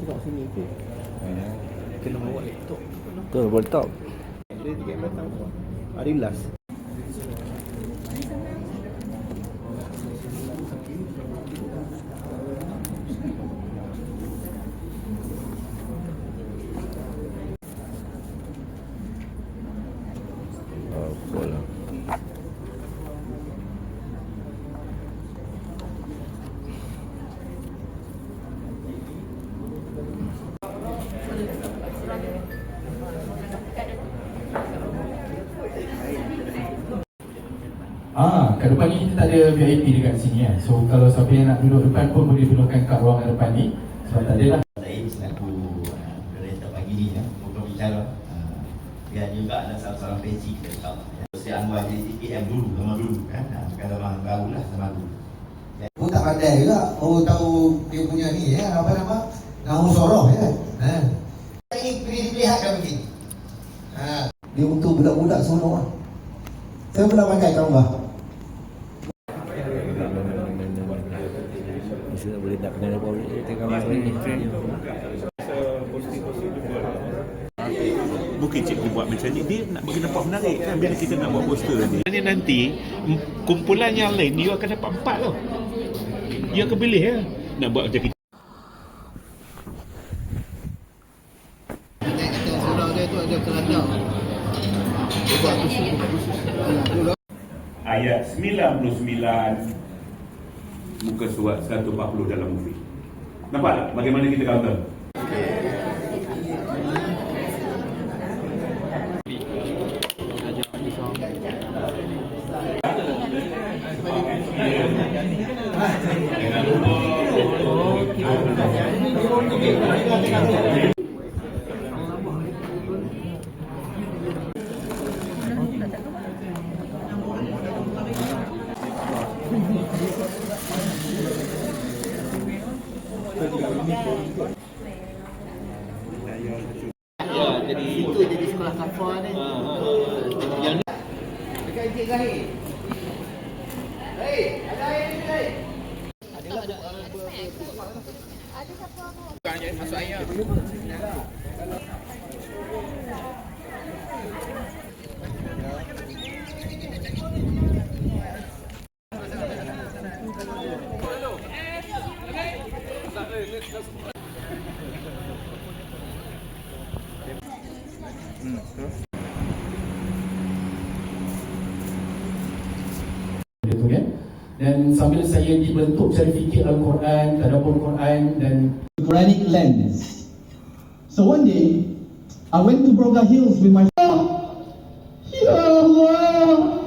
kat sini tu. Kena bawa laptop. Tu laptop. Dia tiket datang apa? Hari last. Bola. Kat depan ni kita tak ada VIP dekat sini kan. So kalau siapa yang nak duduk depan pun boleh dudukkan kat ruangan depan ni. Sebab tak ada lah. Saya selaku kereta pagi ni untuk bicara dan juga ada salah-salah peci kita tahu. Saya Anwar jadi TPM dulu, lama dulu kan. Bukan zaman baru lah, zaman dulu. Aku tak pandai juga. Baru tahu dia punya ni ya, apa nama? Nahu Soroh ya. Ini dilihatkan begini. Dia untuk budak-budak semua. Saya pernah pakai tambah. Mesti boleh nak kena apa ni tengah masa ni. Mungkin cikgu buat macam ni, dia nak bagi nampak menarik kan bila kita nak buat poster ni. Nanti kumpulan yang lain dia akan dapat 4 tau. Dia akan pilih ya nak buat macam kita. Surau dia tu ada kelandang. Dia buat khusus. Ayat 99 muka surat 140 dalam Mufid. Nampak tak bagaimana kita counter? Ya, jadi itu jadi sekolah kafar ni. Yang ni dekat Encik Zahir. Hei, ada air ni, hei. Ada siapa aku? Masuk air. Dan sambil saya dibentuk cara fikir Al-Quran, tadabbur Quran dan Quranic lens. So one day, I went to Broga Hills with my Ya Allah.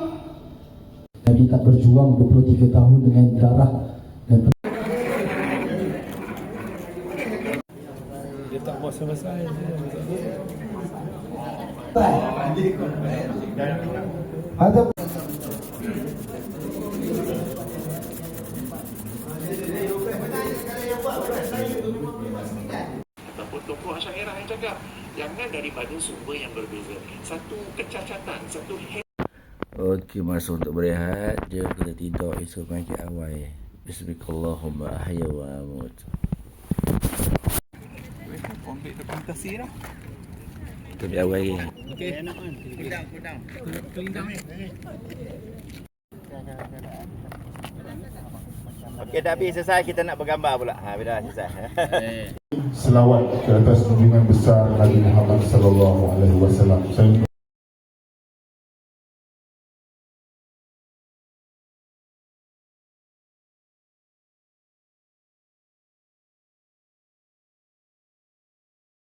Nabi tak berjuang 23 tahun dengan darah dan Dia tak buat selesai. Ada Ataupun tokoh Asy'ariyah yang cakap jangan daripada sumber yang berbeza. Satu kecacatan, satu Okey, masa untuk berehat je kita tidur esok pagi awal. Bismillahirrahmanirrahim. Ahya wa amut. Ambil depan kasih lah. Kita biar awal lagi. Okey. Kudang. Kelindang ni. Okey, dah habis selesai kita nak bergambar pula. Bila selesai. Selawat ke atas junjungan besar Nabi Muhammad sallallahu alaihi wasallam. Saya